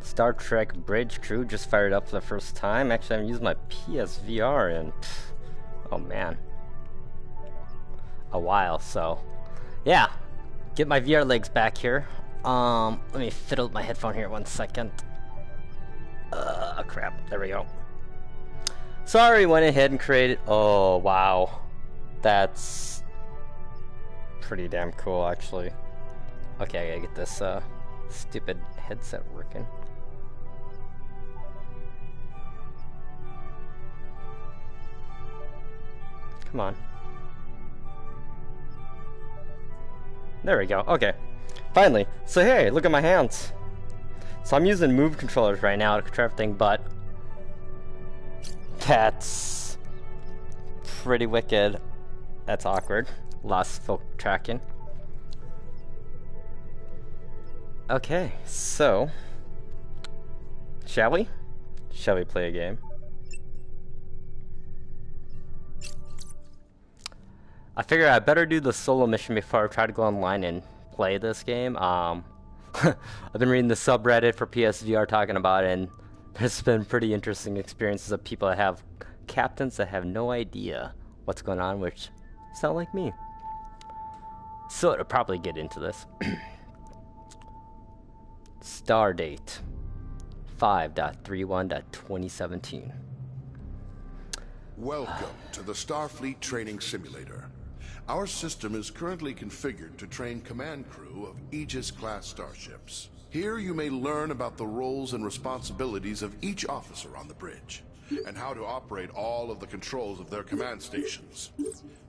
Star Trek Bridge Crew just fired up for the first time. Actually, I haven't used my PSVR in, oh man, a while. So, yeah, get my VR legs back here. Let me fiddle with my headphone here 1 second. Crap. There we go. Sorry, went ahead and created. Oh wow, that's pretty damn cool, actually. Okay, I gotta get this stupid headset working. Come on. There we go. Okay. Finally. So hey, look at my hands. So I'm using Move controllers right now to control everything, but that's pretty wicked. That's awkward. Lost folk tracking. Okay, so shall we? Shall we play a game? I figure I better do the solo mission before I try to go online and play this game. I've been reading the subreddit for PSVR talking about it, and there's been pretty interesting experiences of people that have captains that have no idea what's going on, which sound like me. So it'll probably get into this. Star date 5.31.2017. Welcome to the Starfleet Training Simulator. Our system is currently configured to train command crew of Aegis-class starships. Here you may learn about the roles and responsibilities of each officer on the bridge, and how to operate all of the controls of their command stations.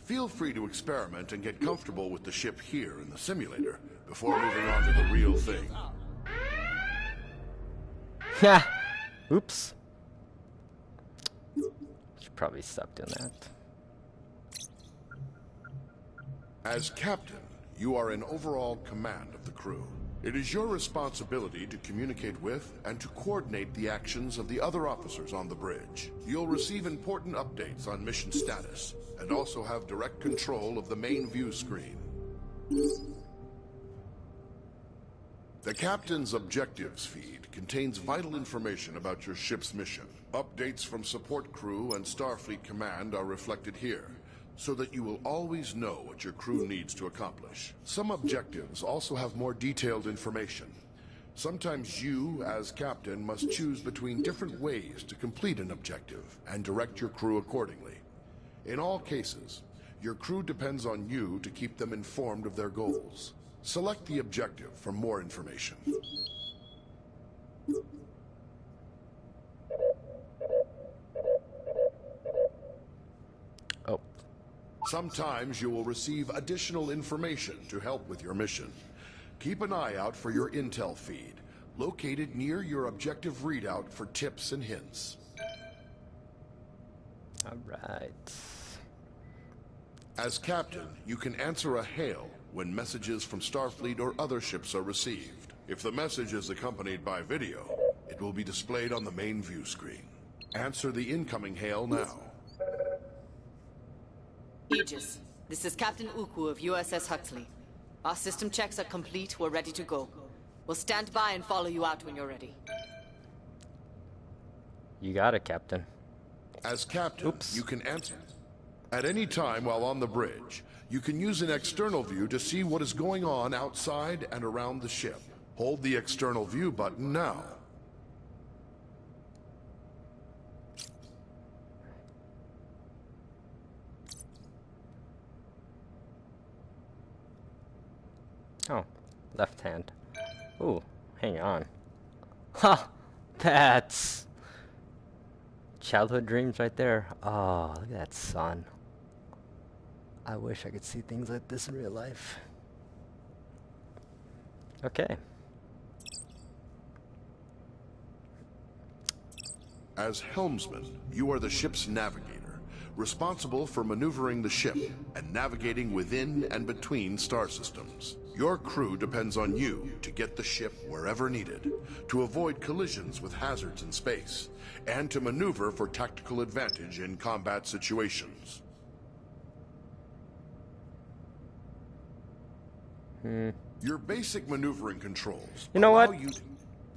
Feel free to experiment and get comfortable with the ship here in the simulator before moving on to the real thing. Ha! Oops. Should probably stop doing that. As captain, you are in overall command of the crew. It is your responsibility to communicate with and to coordinate the actions of the other officers on the bridge. You'll receive important updates on mission status, and also have direct control of the main view screen. The captain's objectives feed contains vital information about your ship's mission. Updates from support crew and Starfleet Command are reflected here, so that you will always know what your crew needs to accomplish. Some objectives also have more detailed information. Sometimes you, as captain, must choose between different ways to complete an objective and direct your crew accordingly. In all cases, your crew depends on you to keep them informed of their goals. Select the objective for more information. Oh. Sometimes you will receive additional information to help with your mission. Keep an eye out for your intel feed, located near your objective readout for tips and hints. All right. As captain, you can answer a hail when messages from Starfleet or other ships are received. If the message is accompanied by video, it will be displayed on the main view screen. Answer the incoming hail now. Aegis, this is Captain Uku of USS Huxley. Our system checks are complete, we're ready to go. We'll stand by and follow you out when you're ready. You got it, Captain. As captain, you can answer. At any time while on the bridge, you can use an external view to see what is going on outside and around the ship. Hold the external view button now. Oh, left hand. Ooh, hang on. Ha! That's childhood dreams right there. Oh, look at that sun. I wish I could see things like this in real life. Okay. As helmsman, you are the ship's navigator, responsible for maneuvering the ship and navigating within and between star systems. Your crew depends on you to get the ship wherever needed, to avoid collisions with hazards in space, and to maneuver for tactical advantage in combat situations. Your basic maneuvering controls. You know what?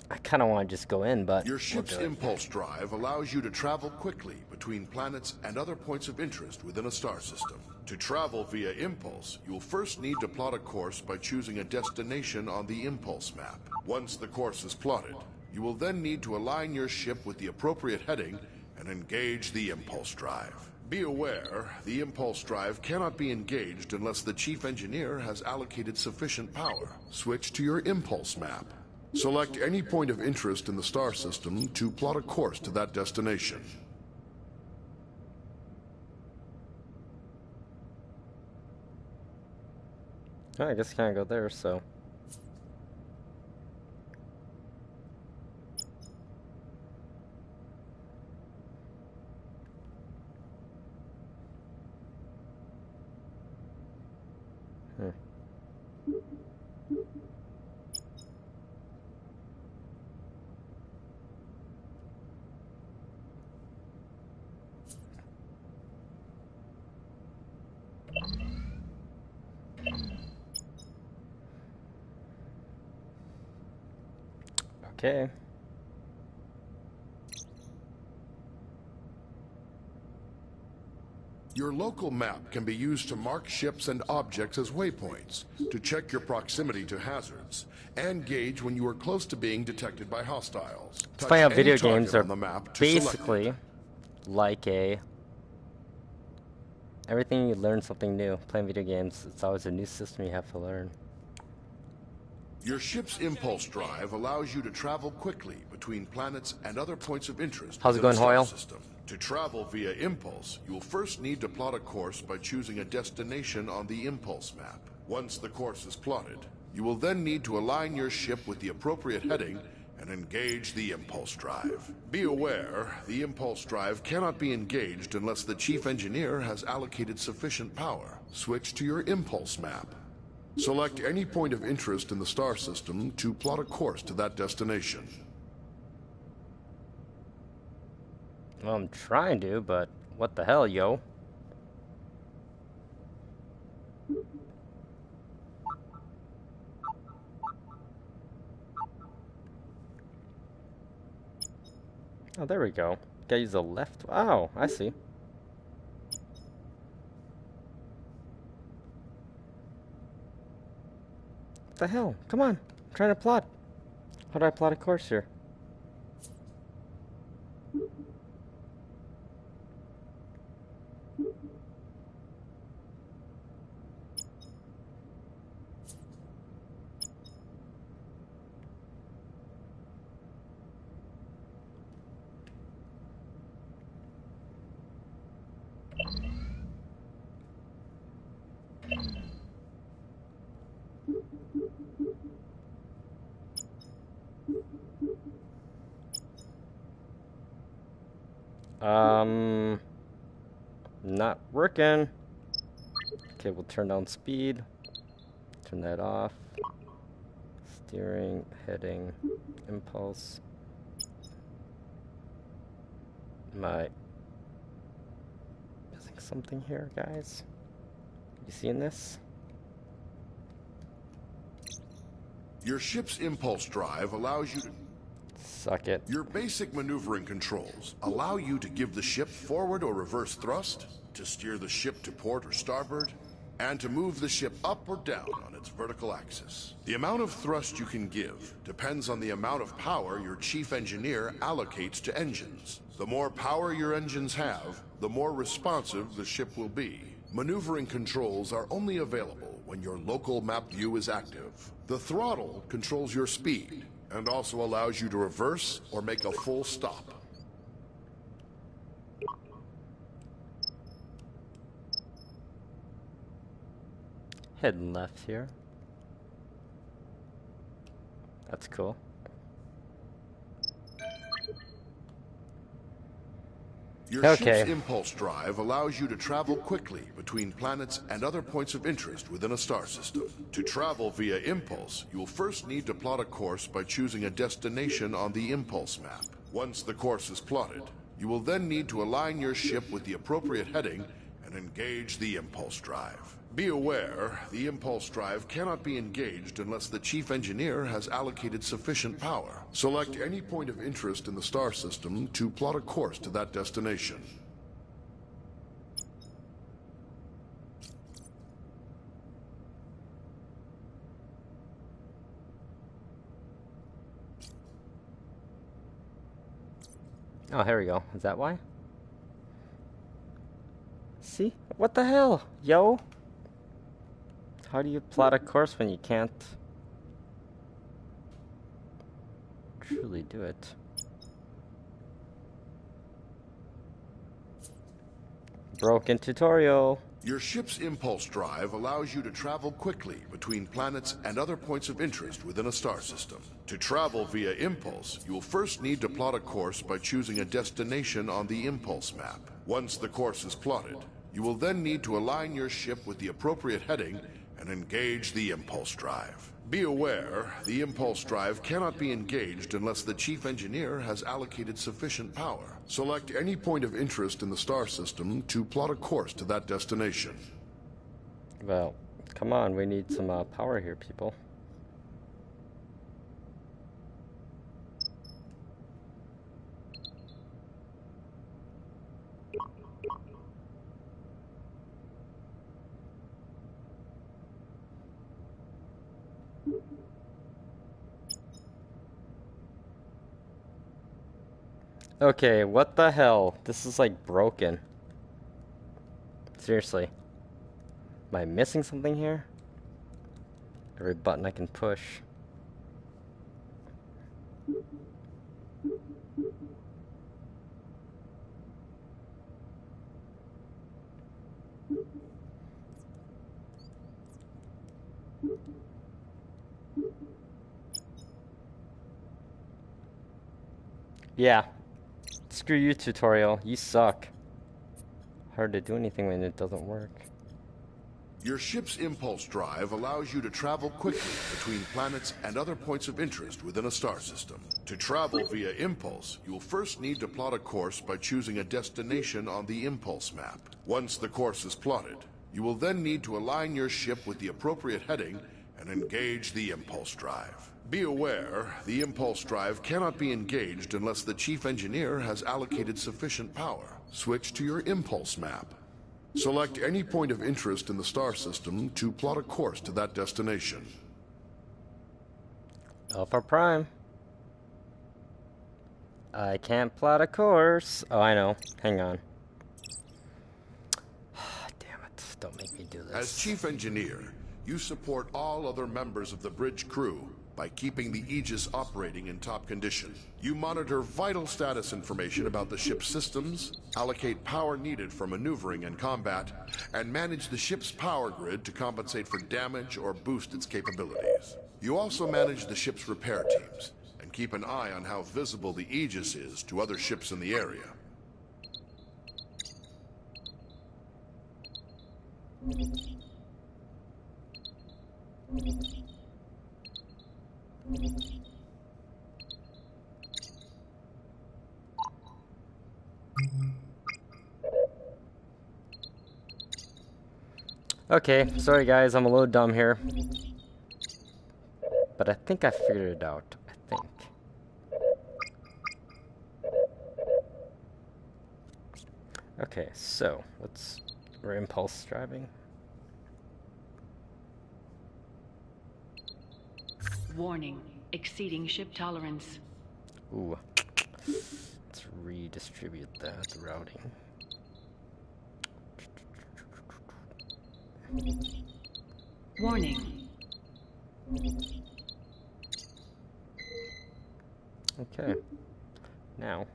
I kind of want to just go in, but Your we'll ship's do it. impulse drive allows you to travel quickly between planets and other points of interest within a star system. To travel via impulse, you'll first need to plot a course by choosing a destination on the impulse map. Once the course is plotted, you will then need to align your ship with the appropriate heading and engage the impulse drive. Be aware, the impulse drive cannot be engaged unless the chief engineer has allocated sufficient power. Switch to your impulse map. Select any point of interest in the star system to plot a course to that destination. Oh, I guess I can't go there, so. Okay. Your local map can be used to mark ships and objects as waypoints, to check your proximity to hazards, and gauge when you are close to being detected by hostiles. It's funny how video games are on the map to select basically it. like a. Everything you learn something new. Playing video games, it's always a new system you have to learn. Your ship's impulse drive allows you to travel quickly between planets and other points of interest How's it within going, the Hoyle? star system. To travel via impulse, you will first need to plot a course by choosing a destination on the impulse map. Once the course is plotted, you will then need to align your ship with the appropriate heading and engage the impulse drive. Be aware, the impulse drive cannot be engaged unless the chief engineer has allocated sufficient power. Switch to your impulse map. Select any point of interest in the star system to plot a course to that destination. Well, I'm trying to, but what the hell, yo? Oh, there we go. Gotta use the left. Oh, I see. What the hell? Come on. I'm trying to plot. How do I plot a course here? Not working. Okay, we'll turn down speed. Turn that off. Steering, heading, impulse. Am I missing something here, guys? You seeing this? Your ship's impulse drive allows you to... Suck it. Your basic maneuvering controls allow you to give the ship forward or reverse thrust, to steer the ship to port or starboard, and to move the ship up or down on its vertical axis. The amount of thrust you can give depends on the amount of power your chief engineer allocates to engines. The more power your engines have, the more responsive the ship will be. Maneuvering controls are only available when your local map view is active. The throttle controls your speed, and also allows you to reverse or make a full stop. Heading left here. That's cool. Your ship's impulse drive allows you to travel quickly between planets and other points of interest within a star system. To travel via impulse, you will first need to plot a course by choosing a destination on the impulse map. Once the course is plotted, you will then need to align your ship with the appropriate heading and engage the impulse drive. Be aware, the impulse drive cannot be engaged unless the chief engineer has allocated sufficient power. Select any point of interest in the star system to plot a course to that destination. Oh, here we go. Is that why? See? What the hell, yo? How do you plot a course when you can't truly do it? Broken tutorial. Your ship's impulse drive allows you to travel quickly between planets and other points of interest within a star system. To travel via impulse, you will first need to plot a course by choosing a destination on the impulse map. Once the course is plotted, you will then need to align your ship with the appropriate heading and engage the impulse drive. Be aware, the impulse drive cannot be engaged unless the chief engineer has allocated sufficient power. Select any point of interest in the star system to plot a course to that destination. Well, come on, we need some power here, people. Okay, what the hell? This is like broken. Seriously. Am I missing something here? Every button I can push. Yeah. Screw you, tutorial. You suck. Hard to do anything when it doesn't work. Your ship's impulse drive allows you to travel quickly between planets and other points of interest within a star system. To travel via impulse, you will first need to plot a course by choosing a destination on the impulse map. Once the course is plotted, you will then need to align your ship with the appropriate heading and engage the impulse drive. Be aware, the impulse drive cannot be engaged unless the chief engineer has allocated sufficient power. Switch to your impulse map. Select any point of interest in the star system to plot a course to that destination. Alpha Prime. I can't plot a course. Oh, I know. Hang on. Damn it. Don't make me do this. As chief engineer, you support all other members of the bridge crew by keeping the Aegis operating in top condition. You monitor vital status information about the ship's systems, allocate power needed for maneuvering and combat, and manage the ship's power grid to compensate for damage or boost its capabilities. You also manage the ship's repair teams and keep an eye on how visible the Aegis is to other ships in the area. Okay, sorry guys, I'm a little dumb here. But I think I figured it out. I think. Okay, so we're impulse driving. Warning, exceeding ship tolerance. Ooh. Let's redistribute that routing. Warning. Okay. Now.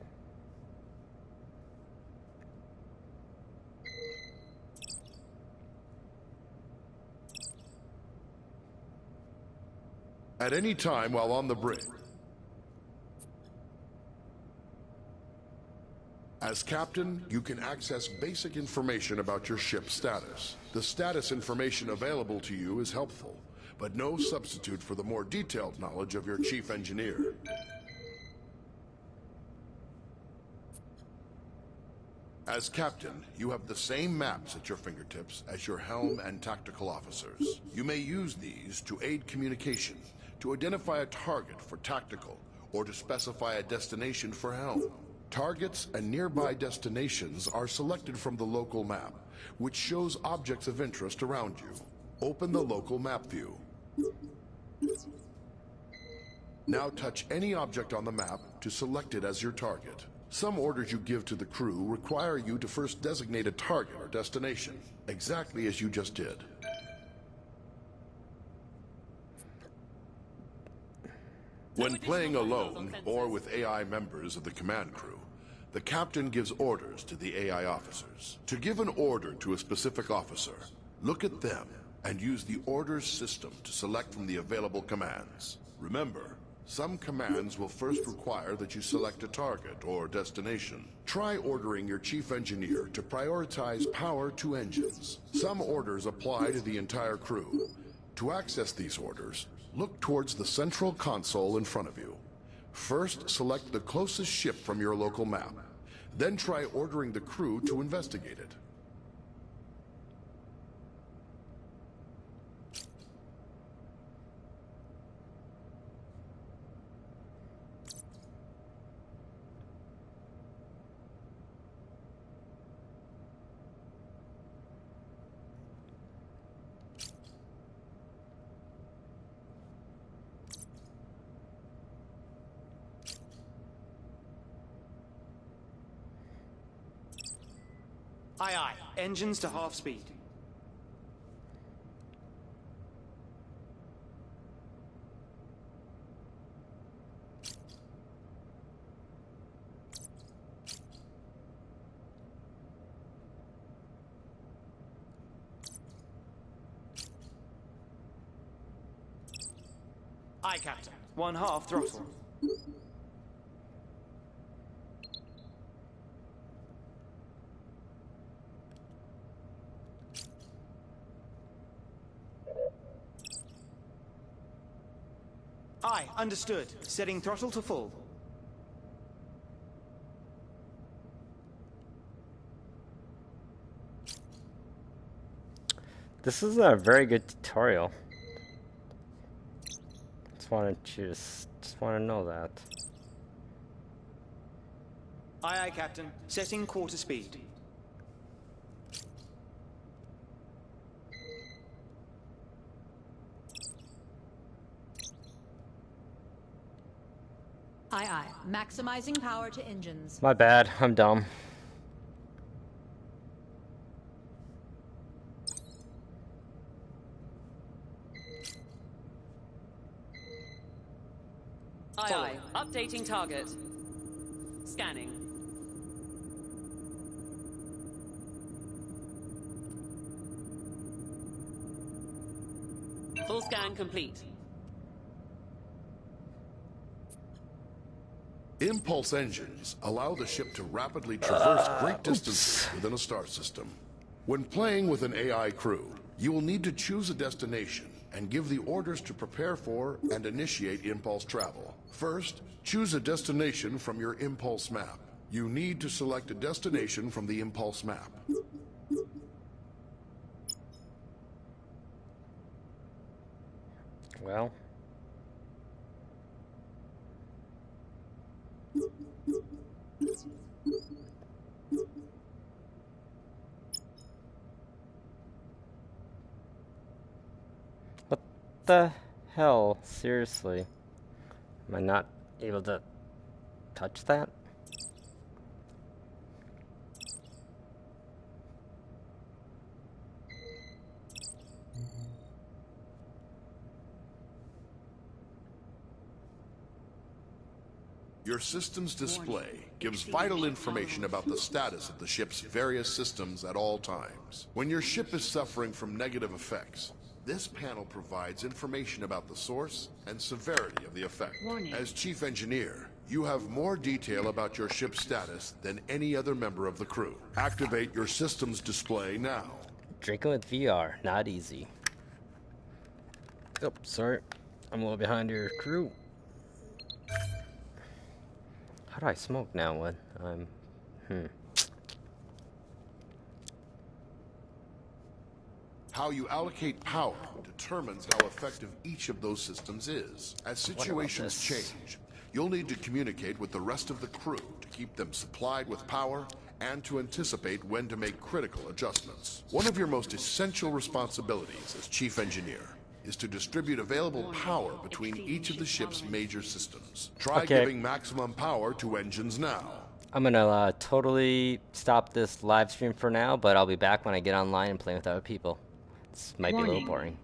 At any time while on the bridge, as captain, you can access basic information about your ship's status. The status information available to you is helpful, but no substitute for the more detailed knowledge of your chief engineer. As captain, you have the same maps at your fingertips as your helm and tactical officers. You may use these to aid communication, to identify a target for tactical, or to specify a destination for helm. Targets and nearby destinations are selected from the local map, which shows objects of interest around you. Open the local map view. Now touch any object on the map to select it as your target. Some orders you give to the crew require you to first designate a target or destination, exactly as you just did. When playing alone or with AI members of the command crew, the captain gives orders to the AI officers. To give an order to a specific officer, look at them and use the orders system to select from the available commands. Remember, some commands will first require that you select a target or destination. Try ordering your chief engineer to prioritize power to engines. Some orders apply to the entire crew. To access these orders, look towards the central console in front of you. First, select the closest ship from your local map. Then try ordering the crew to investigate it. Aye, aye. Engines to half speed. Aye, Captain. 1/2 throttle. Aye, understood. Setting throttle to full. This is a very good tutorial. Just want to know that. Aye, aye, Captain. Setting quarter speed. Aye, aye. Maximizing power to engines. My bad, I'm dumb. Aye, aye. Updating target. Scanning. Full scan complete. Impulse engines allow the ship to rapidly traverse great distances within a star system. When playing with an AI crew, you will need to choose a destination and give the orders to prepare for and initiate impulse travel. First, choose a destination from your impulse map. You need to select a destination from the impulse map. Well. What the hell? Seriously? Am I not able to touch that? Your system's display gives vital information about the status of the ship's various systems at all times. When your ship is suffering from negative effects, this panel provides information about the source and severity of the effect. Warning. As chief engineer, you have more detail about your ship's status than any other member of the crew. Activate your system's display now. Drinking with VR, not easy. Oh, sorry. I'm a little behind your crew. How do I smoke now when I'm... How you allocate power determines how effective each of those systems is. As situations change, you'll need to communicate with the rest of the crew to keep them supplied with power and to anticipate when to make critical adjustments. One of your most essential responsibilities as chief engineer is to distribute available power between each of the ship's major systems. Try giving maximum power to engines now. I'm gonna totally stop this live stream for now, but I'll be back when I get online and play with other people. This might be a little boring.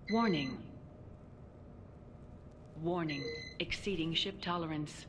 Warning. Warning. Exceeding ship tolerance.